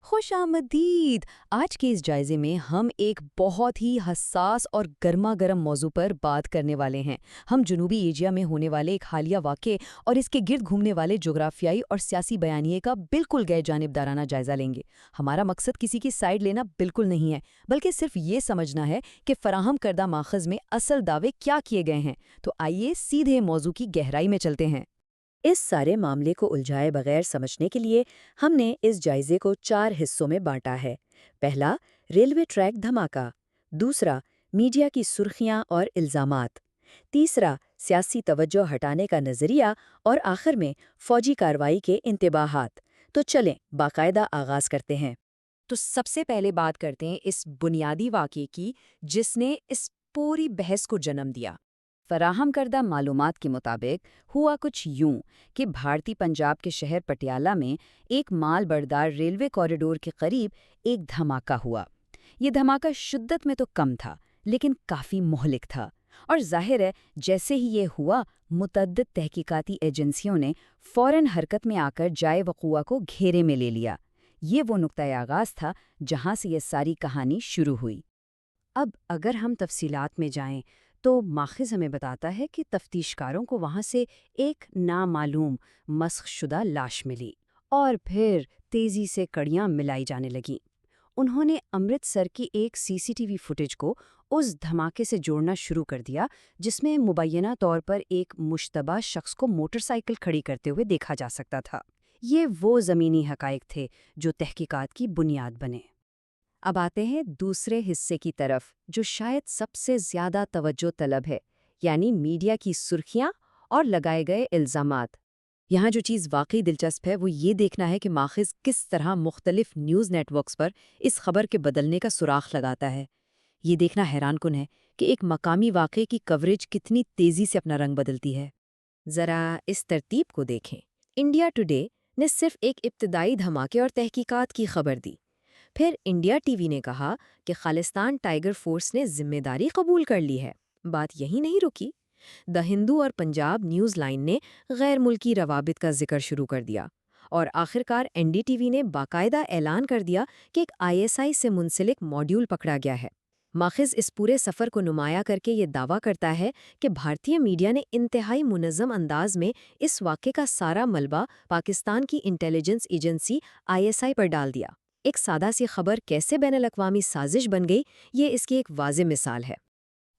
خوش آمدید! آج کے اس جائزے میں ہم ایک بہت ہی حساس اور گرما گرم موضوع پر بات کرنے والے ہیں۔ ہم جنوبی ایشیا میں ہونے والے ایک حالیہ واقعے اور اس کے گرد گھومنے والے جغرافیائی اور سیاسی بیانیے کا بالکل غیر جانبدارانہ جائزہ لیں گے۔ ہمارا مقصد کسی کی سائیڈ لینا بالکل نہیں ہے، بلکہ صرف یہ سمجھنا ہے کہ فراہم کردہ ماخذ میں اصل دعوے کیا کیے گئے ہیں۔ تو آئیے سیدھے موضوع کی گہرائی میں چلتے ہیں۔ اس سارے معاملے کو الجھائے بغیر سمجھنے کے لیے ہم نے اس جائزے کو 4 حصوں میں بانٹا ہے۔ پہلا، ریلوے ٹریک دھماکہ۔ دوسرا، میڈیا کی سرخیاں اور الزامات۔ تیسرا، سیاسی توجہ ہٹانے کا نظریہ۔ اور آخر میں فوجی کارروائی کے انتباہات۔ تو چلیں باقاعدہ آغاز کرتے ہیں۔ تو سب سے پہلے بات کرتے ہیں اس بنیادی واقعے کی جس نے اس پوری بحث کو جنم دیا۔ فراہم کردہ معلومات کے مطابق ہوا کچھ یوں کہ بھارتی پنجاب کے شہر پٹیالہ میں ایک مال بردار ریلوے کوریڈور کے قریب ایک دھماکہ ہوا۔ یہ دھماکہ شدت میں تو کم تھا، لیکن کافی مہلک تھا، اور ظاہر ہے جیسے ہی یہ ہوا متعدد تحقیقاتی ایجنسیوں نے فوراً حرکت میں آ کر جائے وقوع کو گھیرے میں لے لیا۔ یہ وہ نقطۂ آغاز تھا جہاں سے یہ ساری کہانی شروع ہوئی۔ اب اگر ہم تفصیلات میں جائیں تو ماخذ ہمیں بتاتا ہے کہ تفتیش کاروں کو وہاں سے ایک نامعلوم مسخ شدہ لاش ملی، اور پھر تیزی سے کڑیاں ملائی جانے لگیں۔ انہوں نے امرتسر کی ایک CCTV فوٹیج کو اس دھماکے سے جوڑنا شروع کر دیا جس میں مبینہ طور پر ایک مشتبہ شخص کو موٹر سائیکل کھڑی کرتے ہوئے دیکھا جا سکتا تھا۔ یہ وہ زمینی حقائق تھے جو تحقیقات کی بنیاد بنے۔ اب آتے ہیں دوسرے حصے کی طرف جو شاید سب سے زیادہ توجہ طلب ہے، یعنی میڈیا کی سرخیاں اور لگائے گئے الزامات۔ یہاں جو چیز واقعی دلچسپ ہے وہ یہ دیکھنا ہے کہ ماخذ کس طرح مختلف نیوز نیٹ ورکس پر اس خبر کے بدلنے کا سراغ لگاتا ہے۔ یہ دیکھنا حیران کن ہے کہ ایک مقامی واقعے کی کوریج کتنی تیزی سے اپنا رنگ بدلتی ہے۔ ذرا اس ترتیب کو دیکھیں۔ انڈیا ٹوڈے نے صرف ایک ابتدائی دھماکے اور تحقیقات کی خبر دی۔ پھر انڈیا ٹی وی نے کہا کہ خالستان ٹائیگر فورس نے ذمہ داری قبول کر لی ہے۔ بات یہی نہیں رکی۔ دی ہندو اور پنجاب نیوز لائن نے غیر ملکی روابط کا ذکر شروع کر دیا، اور آخرکار NDTV نے باقاعدہ اعلان کر دیا کہ ایک ISI سے منسلک ماڈیول پکڑا گیا ہے۔ ماخذ اس پورے سفر کو نمایاں کر کے یہ دعویٰ کرتا ہے کہ بھارتی میڈیا نے انتہائی منظم انداز میں اس واقعے کا سارا ملبہ پاکستان کی انٹیلیجنس ایجنسی ISI پر ڈال دیا۔ ایک سادہ سی خبر کیسے بین الاقوامی سازش بن گئی، یہ اس کی ایک واضح مثال ہے۔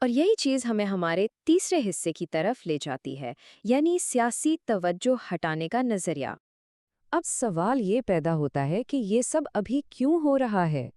اور یہی چیز ہمیں ہمارے تیسرے حصے کی طرف لے جاتی ہے، یعنی سیاسی توجہ ہٹانے کا نظریہ۔ اب سوال یہ پیدا ہوتا ہے کہ یہ سب ابھی کیوں ہو رہا ہے؟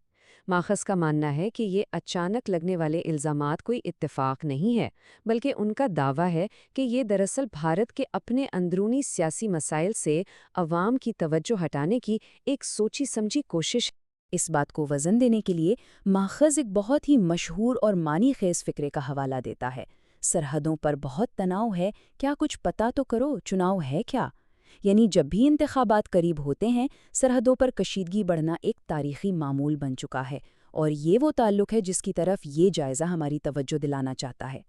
ماخذ کا ماننا ہے کہ یہ اچانک لگنے والے الزامات کوئی اتفاق نہیں ہے، بلکہ ان کا دعویٰ ہے کہ یہ دراصل بھارت کے اپنے اندرونی سیاسی مسائل سے عوام کی توجہ ہٹانے کی ایک سوچی سمجھی کوشش ہے۔ اس بات کو وزن دینے کے لیے ماخذ ایک بہت ہی مشہور اور معنی خیز فکرے کا حوالہ دیتا ہے۔ سرحدوں پر بہت تناؤ ہے، کیا کچھ پتہ تو کرو، چناؤ ہے کیا؟ یعنی جب بھی انتخابات قریب ہوتے ہیں، سرحدوں پر کشیدگی بڑھنا ایک تاریخی معمول بن چکا ہے، اور یہ وہ تعلق ہے جس کی طرف یہ جائزہ ہماری توجہ دلانا چاہتا ہے۔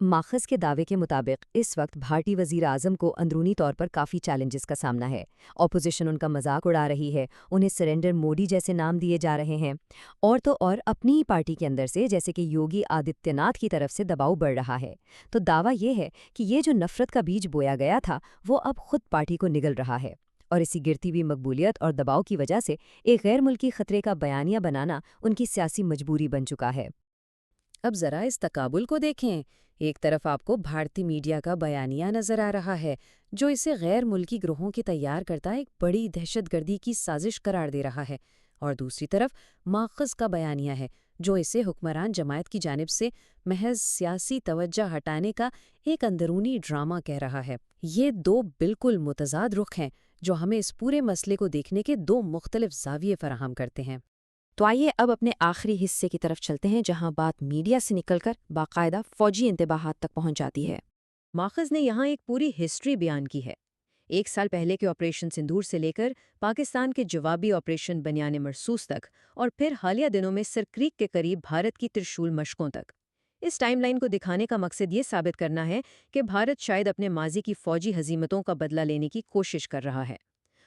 ماخذ کے دعوے کے مطابق اس وقت بھارتی وزیر اعظم کو اندرونی طور پر کافی چیلنجز کا سامنا ہے۔ اپوزیشن ان کا مذاق اڑا رہی ہے، انہیں سرنڈر مودی جیسے نام دیے جا رہے ہیں، اور تو اور اپنی ہی پارٹی کے اندر سے جیسے کہ یوگی آدتیہ ناتھ کی طرف سے دباؤ بڑھ رہا ہے۔ تو دعویٰ یہ ہے کہ یہ جو نفرت کا بیج بویا گیا تھا وہ اب خود پارٹی کو نگل رہا ہے، اور اسی گرتی ہوئی مقبولیت اور دباؤ کی وجہ سے ایک غیر ملکی خطرے کا بیانیہ بنانا ان کی سیاسی مجبوری بن چکا ہے۔ اب ذرا اس تقابل کو دیکھیں۔ ایک طرف آپ کو بھارتی میڈیا کا بیانیہ نظر آ رہا ہے جو اسے غیر ملکی گروہوں کی تیار کرتا ایک بڑی دہشت گردی کی سازش قرار دے رہا ہے، اور دوسری طرف ماخذ کا بیانیہ ہے جو اسے حکمران جماعت کی جانب سے محض سیاسی توجہ ہٹانے کا ایک اندرونی ڈرامہ کہہ رہا ہے۔ یہ دو بالکل متضاد رخ ہیں جو ہمیں اس پورے مسئلے کو دیکھنے کے دو مختلف زاویے فراہم کرتے ہیں۔ تو آئیے اب اپنے آخری حصے کی طرف چلتے ہیں جہاں بات میڈیا سے نکل کر باقاعدہ فوجی انتباہات تک پہنچ جاتی ہے۔ ماخذ نے یہاں ایک پوری ہسٹری بیان کی ہے، 1 سال پہلے کے آپریشن سندور سے لے کر پاکستان کے جوابی آپریشن بنیان مرصوص تک، اور پھر حالیہ دنوں میں سرکریک کے قریب بھارت کی ترشول مشقوں تک۔ اس ٹائم لائن کو دکھانے کا مقصد یہ ثابت کرنا ہے کہ بھارت شاید اپنے ماضی کی فوجی ہزیمتوں کا بدلہ لینے کی کوشش کر رہا ہے۔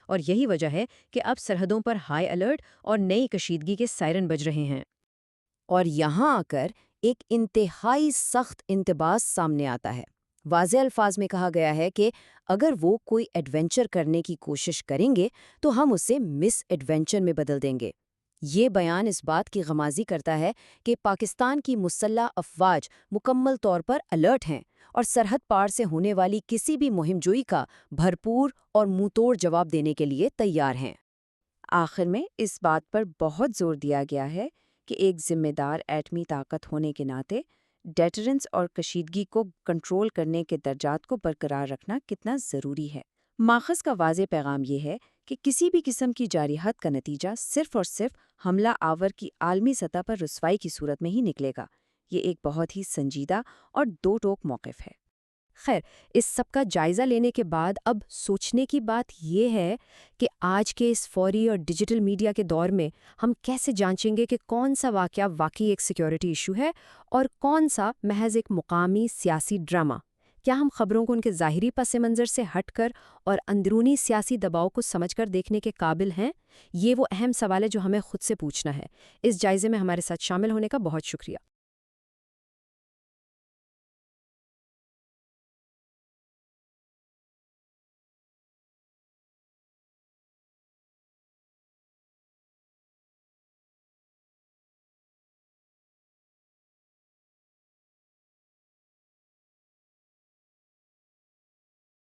اور یہی وجہ ہے کہ اب سرحدوں پر ہائی الرٹ اور نئی کشیدگی کے سائرن بج رہے ہیں۔ اور یہاں آ کر ایک انتہائی سخت انتباس سامنے آتا ہے۔ واضح الفاظ میں کہا گیا ہے کہ اگر وہ کوئی ایڈونچر کرنے کی کوشش کریں گے تو ہم اسے مس ایڈونچر میں بدل دیں گے۔ یہ بیان اس بات کی غمازی کرتا ہے کہ پاکستان کی مسلح افواج مکمل طور پر الرٹ ہیں اور سرحد پار سے ہونے والی کسی بھی مہم جوئی کا بھرپور اور منہ توڑ جواب دینے کے لیے تیار ہیں۔ آخر میں اس بات پر بہت زور دیا گیا ہے کہ ایک ذمہ دار ایٹمی طاقت ہونے کے ناطے ڈیٹرنس اور کشیدگی کو کنٹرول کرنے کے درجات کو برقرار رکھنا کتنا ضروری ہے۔ ماخذ کا واضح پیغام یہ ہے کہ کسی بھی قسم کی جارحیت کا نتیجہ صرف اور صرف حملہ آور کی عالمی سطح پر رسوائی کی صورت میں ہی نکلے گا۔ یہ ایک بہت ہی سنجیدہ اور دو ٹوک موقف ہے۔ خیر، اس سب کا جائزہ لینے کے بعد اب سوچنے کی بات یہ ہے کہ آج کے اس فوری اور ڈیجیٹل میڈیا کے دور میں ہم کیسے جانچیں گے کہ کون سا واقعہ واقعی ایک سیکیورٹی ایشو ہے اور کون سا محض ایک مقامی سیاسی ڈرامہ؟ کیا ہم خبروں کو ان کے ظاہری پس منظر سے ہٹ کر اور اندرونی سیاسی دباؤ کو سمجھ کر دیکھنے کے قابل ہیں؟ یہ وہ اہم سوال ہے جو ہمیں خود سے پوچھنا ہے۔ اس جائزے میں ہمارے ساتھ شامل ہونے کا بہت شکریہ۔